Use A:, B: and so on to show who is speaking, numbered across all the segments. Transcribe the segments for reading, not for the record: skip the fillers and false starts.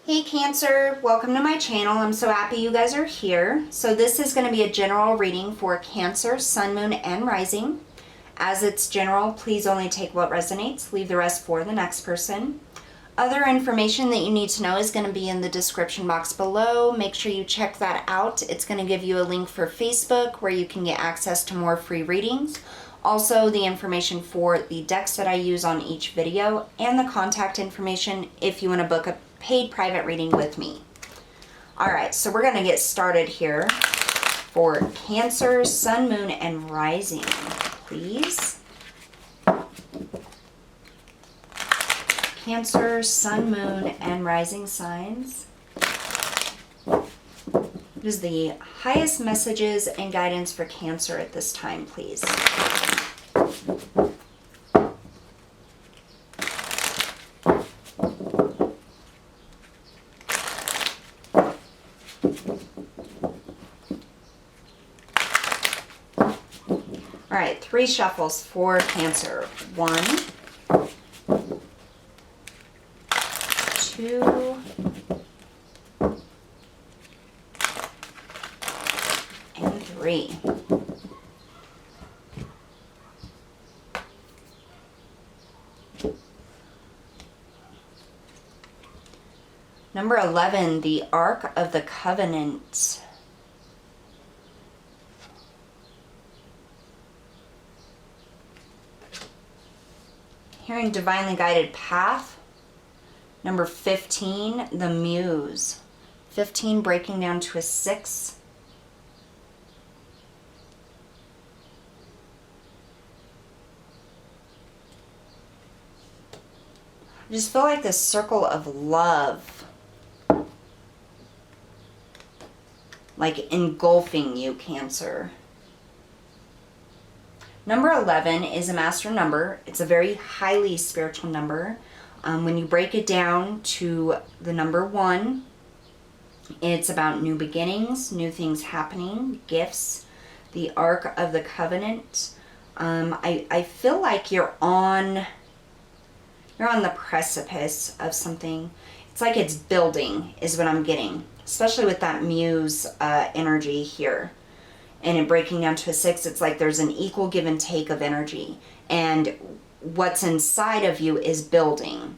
A: Hey Cancer, welcome to my channel. I'm so happy you guys are here. So this is going to be a general reading for Cancer, Sun, Moon, and Rising. As it's general, please only take what resonates. Leave the rest for the next person. Other information that you need to know is going to be in the description box below. Make sure you check that out. It's going to give you a link for Facebook where you can get access to more free readings. Also, the information for the decks that I use on each video and the contact information if you want to book a paid private reading with me. All right, so we're going to get started here for Cancer, Sun, Moon, and Rising, please. Cancer, Sun, Moon, and Rising signs. What is the highest messages and guidance for Cancer at this time, please? All right, 3 shuffles for Cancer. 1, 2, and 3. Number 11, the Ark of the Covenant. Hearing divinely guided path. Number 15, the Muse. 15 breaking down to a 6. I just feel like this circle of love, like engulfing you, Cancer. Number 11 is a master number. It's a very highly spiritual number. When you break it down to the number 1, it's about new beginnings, new things happening, gifts, the Ark of the Covenant. I feel like you're on the precipice of something. It's like it's building is what I'm getting, especially with that Muse energy here. And it breaking down to a 6, it's like there's an equal give and take of energy. And what's inside of you is building.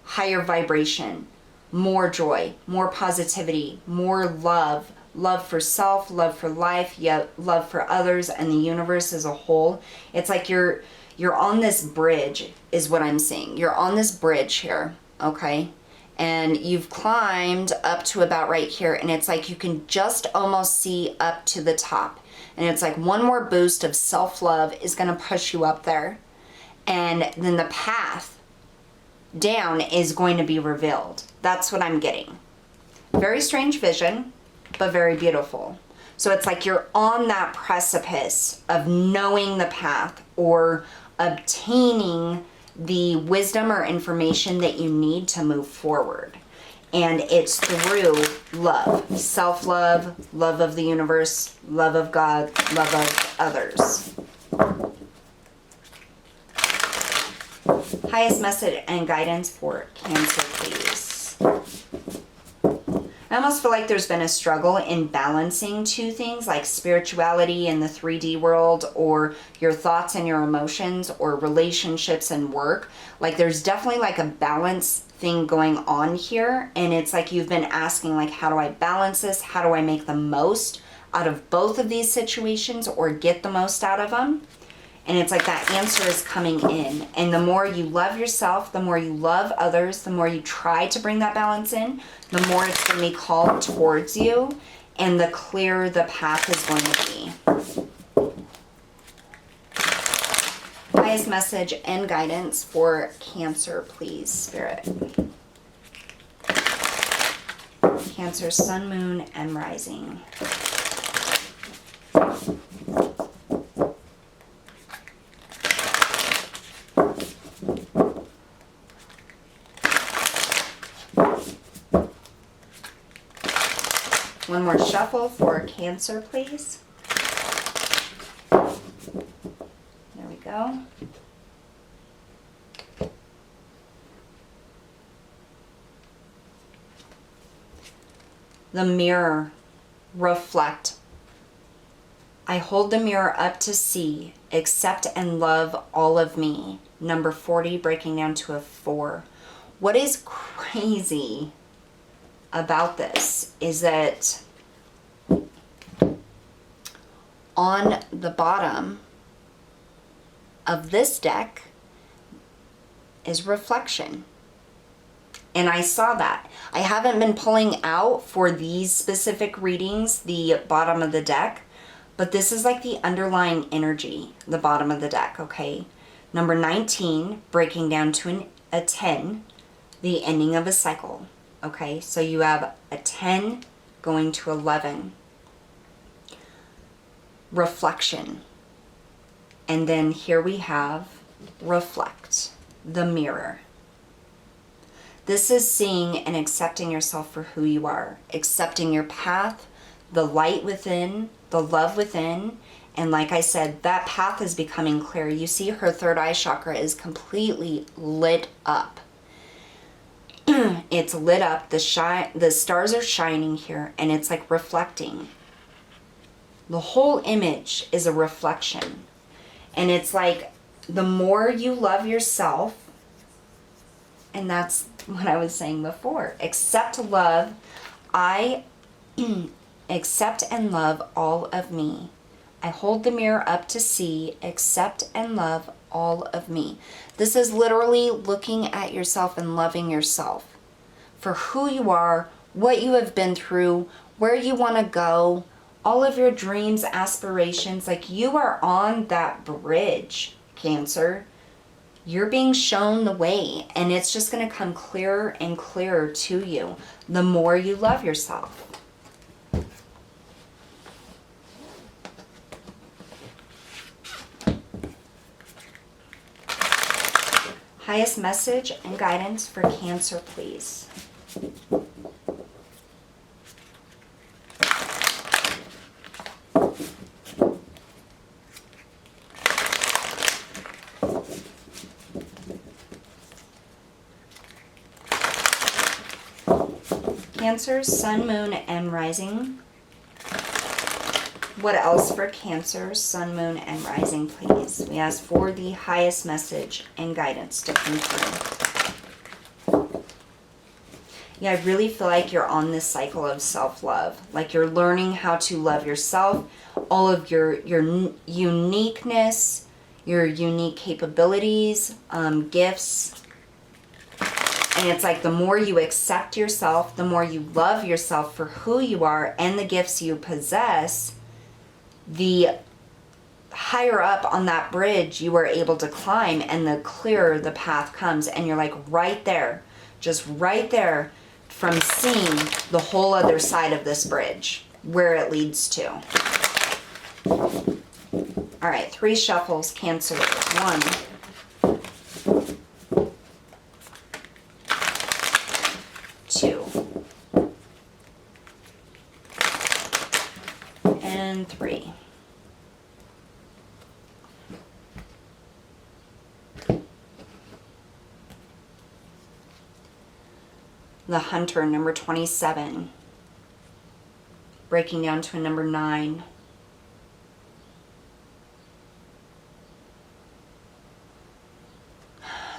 A: Higher vibration, more joy, more positivity, more love. Love for self, love for life, yet love for others and the universe as a whole. It's like you're on this bridge is what I'm seeing. You're on this bridge here, okay? And you've climbed up to about right here, and it's like you can just almost see up to the top. And it's like one more boost of self-love is going to push you up there. And then the path down is going to be revealed. That's what I'm getting. Very strange vision, but very beautiful. So it's like you're on that precipice of knowing the path or obtaining the wisdom or information that you need to move forward. And it's through love, self-love, love of the universe, love of God, love of others. Highest message and guidance for Cancer, please. I almost feel like there's been a struggle in balancing two things, like spirituality in the 3D world, or your thoughts and your emotions, or relationships and work. Like there's definitely like a balance thing going on here, and it's like you've been asking, like, how do I balance this? How do I make the most out of both of these situations or get the most out of them? And it's like that answer is coming in. And the more you love yourself, the more you love others, the more you try to bring that balance in, the more it's going to be called towards you, and the clearer the path is going to be. Highest message and guidance for Cancer, please, Spirit. Cancer, Sun, Moon, and Rising. One more shuffle for Cancer, please. There we go. The mirror, reflect. I hold the mirror up to see, accept and love all of me. Number 40, breaking down to a 4. What is crazy about this is that on the bottom of this deck is reflection. And I saw that. I haven't been pulling out for these specific readings the bottom of the deck, but this is like the underlying energy, the bottom of the deck, okay? Number 19, breaking down to a 10, the ending of a cycle, okay? So you have a 10 going to 11. Reflection. And then here we have reflect, the mirror. This is seeing and accepting yourself for who you are, accepting your path, the light within, the love within. And like I said, that path is becoming clear. You see her third eye chakra is completely lit up. It's lit up. The stars are shining here, and it's like reflecting. The whole image is a reflection. And it's like the more you love yourself, and that's what I was saying before, accept love. I accept and love all of me. I hold the mirror up to see, accept and love all of me. This is literally looking at yourself and loving yourself for who you are, what you have been through, where you want to go, all of your dreams, aspirations. Like, you are on that bridge, Cancer. You're being shown the way, and it's just going to come clearer and clearer to you the more you love yourself. Highest message and guidance for Cancer, please. Cancer, Sun, Moon, and Rising. What else for Cancer, Sun, Moon, and Rising, please? We ask for the highest message and guidance to come through. Yeah, I really feel like you're on this cycle of self-love. Like, you're learning how to love yourself, all of your uniqueness, your unique capabilities, gifts. And it's like the more you accept yourself, the more you love yourself for who you are and the gifts you possess, the higher up on that bridge you are able to climb, and the clearer the path comes. And you're like right there, just right there from seeing the whole other side of this bridge, where it leads to. All right, 3 shuffles, Cancer. 1, 2, and 3. The Hunter, number 27, breaking down to a number 9.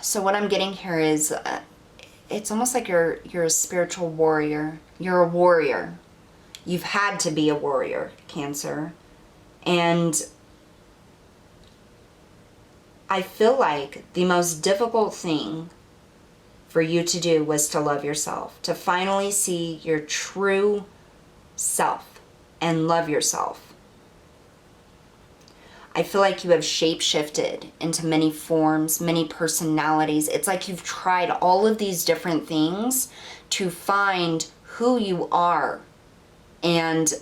A: So what I'm getting here is it's almost like you're a spiritual warrior. You're a warrior. You've had to be a warrior, Cancer. And I feel like the most difficult thing for you to do was to love yourself, to finally see your true self and love yourself. I feel like you have shape-shifted into many forms, many personalities. It's like you've tried all of these different things to find who you are and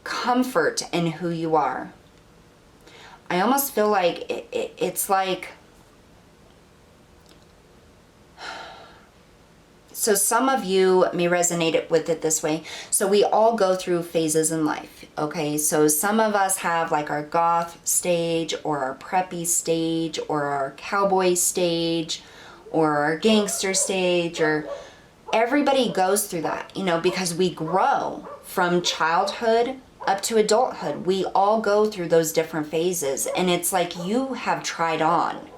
A: comfort in who you are. I almost feel like it's like, so some of you may resonate with it this way. So we all go through phases in life, okay? So some of us have like our goth stage, or our preppy stage, or our cowboy stage, or our gangster stage, or everybody goes through that, you know, because we grow from childhood up to adulthood. We all go through those different phases. And it's like you have tried on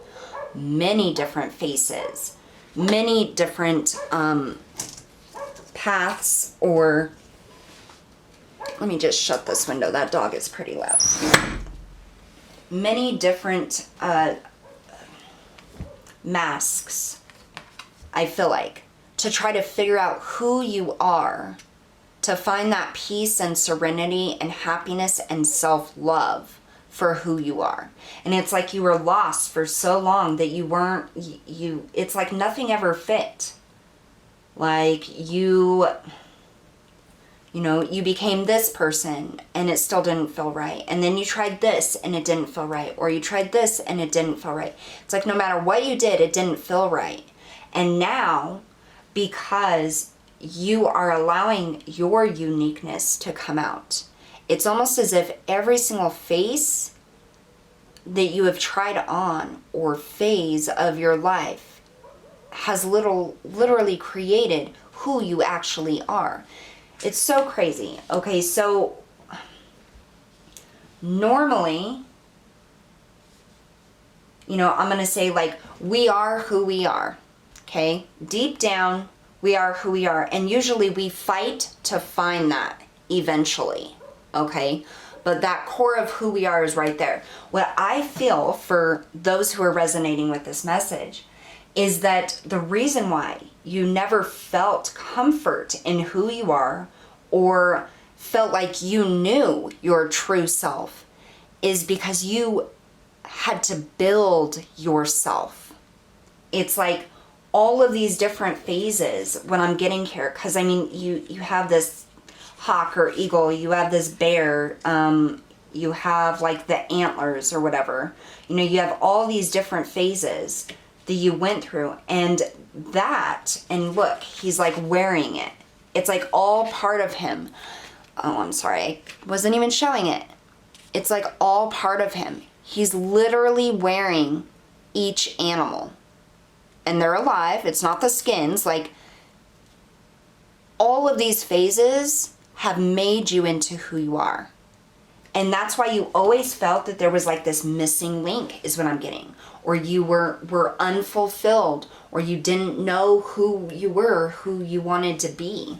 A: many different faces, many different paths, or let me just shut this window. That dog is pretty loud. Many different masks, I feel like, to try to figure out who you are, to find that peace and serenity and happiness and self-love for who you are. And it's like you were lost for so long that you weren't, it's like nothing ever fit. Like you know, you became this person and it still didn't feel right. And then you tried this and it didn't feel right. Or you tried this and it didn't feel right. It's like no matter what you did, it didn't feel right. And now, because you are allowing your uniqueness to come out, it's almost as if every single face that you have tried on or phase of your life has literally created who you actually are. It's so crazy. Okay, so normally, you know, I'm going to say like, we are who we are. Okay, deep down, we are who we are. And usually we fight to find that eventually. Okay, but that core of who we are is right there. What I feel for those who are resonating with this message is that the reason why you never felt comfort in who you are or felt like you knew your true self is because you had to build yourself. It's like all of these different phases when I'm getting here, because I mean, you have this hawk or eagle, you have this bear, you have like the antlers or whatever. You know, you have all these different phases that you went through, and look, he's like wearing it. It's like all part of him. Oh, I'm sorry, I wasn't even showing it. It's like all part of him. He's literally wearing each animal. And they're alive. It's not the skins. Like, all of these phases have made you into who you are. And that's why you always felt that there was like this missing link, is what I'm getting. Or you were unfulfilled, or you didn't know who you were, who you wanted to be.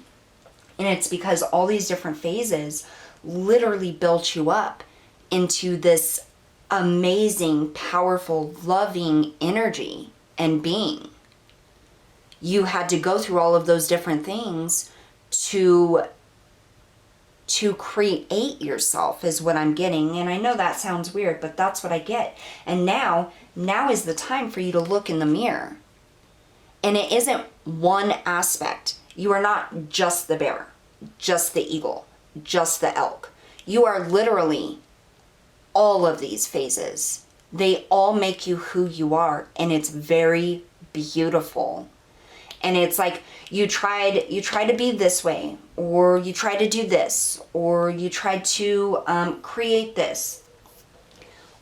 A: And it's because all these different phases literally built you up into this amazing, powerful, loving energy and being. You had to go through all of those different things to create yourself, is what I'm getting. And I know that sounds weird, but that's what I get. And now is the time for you to look in the mirror. And it isn't one aspect. You are not just the bear, just the eagle, just the elk. You are literally all of these phases. They all make you who you are, and it's very beautiful. And it's like you try to be this way, or you try to do this, or you try to create this.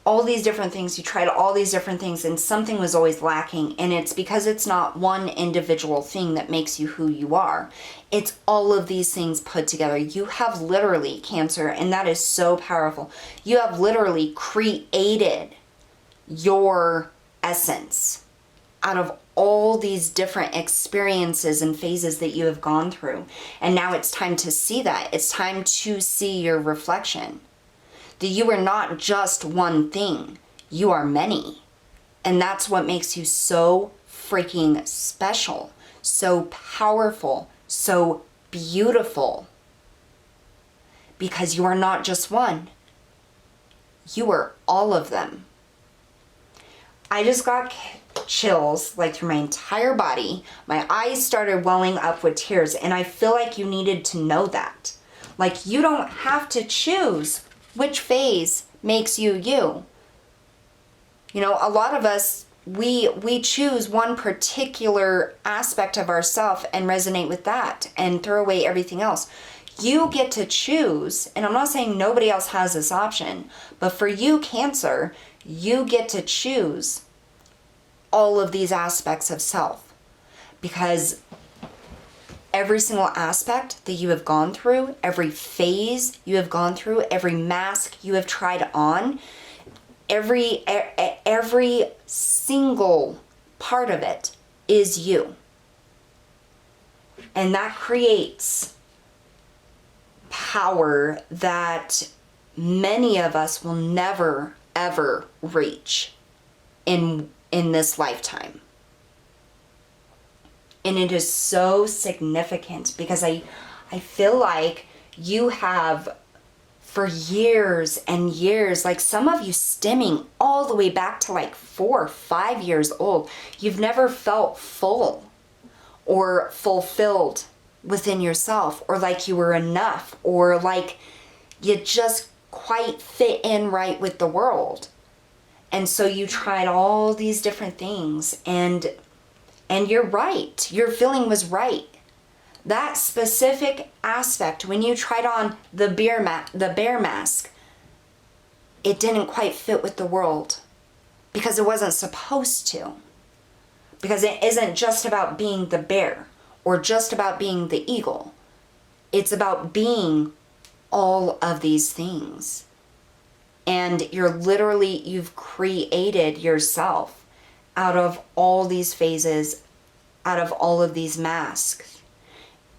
A: All these different things, you tried all these different things, and something was always lacking. And it's because it's not one individual thing that makes you who you are. It's all of these things put together. You have literally, Cancer, and that is so powerful. You have literally created your essence out of all these different experiences and phases that you have gone through. And now it's time to see that. It's time to see your reflection. That you are not just one thing. You are many. And that's what makes you so freaking special, so powerful, so beautiful. Because you are not just one. You are all of them. I just got chills like through my entire body. My eyes started welling up with tears, and I feel like you needed to know that. Like, you don't have to choose which phase makes you you. You know, a lot of us, we choose one particular aspect of ourselves and resonate with that and throw away everything else. You get to choose, and I'm not saying nobody else has this option, but for you, Cancer, you get to choose all of these aspects of self. Because every single aspect that you have gone through, every phase you have gone through, every mask you have tried on, every single part of it is you. And that creates power that many of us will never ever reach in this lifetime. And it is so significant because I feel like you have, for years and years, like some of you stemming all the way back to like 4 or 5 years old, you've never felt full or fulfilled within yourself, or like you were enough, or like you just quite fit in right with the world. And so you tried all these different things, and you're right. Your feeling was right. That specific aspect, when you tried on the bear mask, it didn't quite fit with the world because it wasn't supposed to. Because it isn't just about being the bear or just about being the eagle. It's about being all of these things. And you've created yourself out of all these phases, out of all of these masks.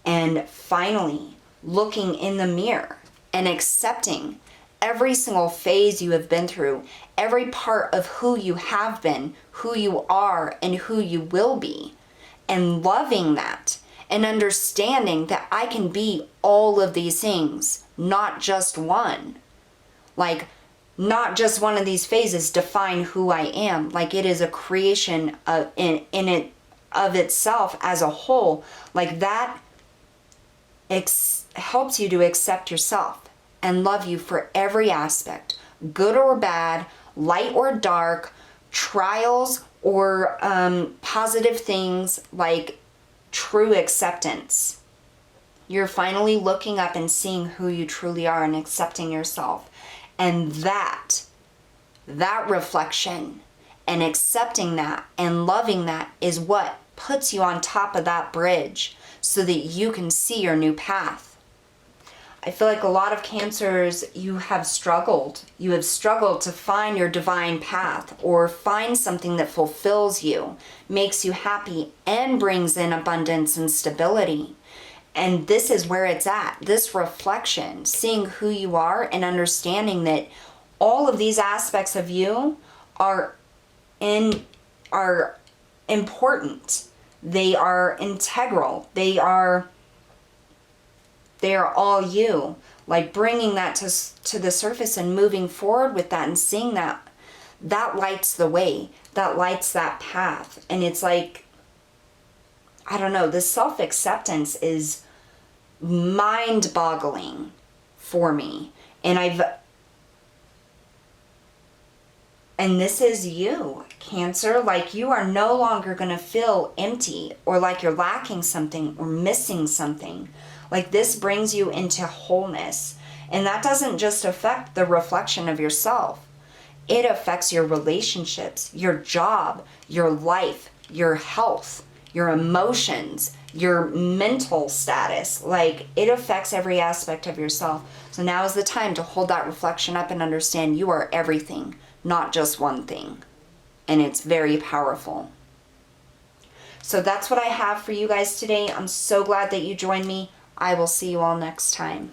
A: And finally, looking in the mirror and accepting every single phase you have been through, every part of who you have been, who you are, and who you will be, and loving that and understanding that I can be all of these things, not just one. Like, not just one of these phases define who I am. Like, it is a creation of, in it of itself as a whole. Like, that helps you to accept yourself and love you for every aspect, good or bad, light or dark, trials or positive things, like true acceptance. You're finally looking up and seeing who you truly are and accepting yourself. And that reflection and accepting that and loving that is what puts you on top of that bridge so that you can see your new path. I feel like a lot of Cancers, you have struggled. You have struggled to find your divine path or find something that fulfills you, makes you happy, and brings in abundance and stability. And this is where it's at, this reflection, seeing who you are and understanding that all of these aspects of you are important. They are integral. They are all you. Like, bringing that to the surface and moving forward with that and seeing that lights the way, that lights that path. And it's like, I don't know, this self-acceptance is mind-boggling for me. And this is you, Cancer. Like, you are no longer going to feel empty or like you're lacking something or missing something. Like, this brings you into wholeness. And that doesn't just affect the reflection of yourself. It affects your relationships, your job, your life, your health, your emotions, your mental status. Like, it affects every aspect of yourself. So now is the time to hold that reflection up and understand you are everything, not just one thing. And it's very powerful. So that's what I have for you guys today. I'm so glad that you joined me. I will see you all next time.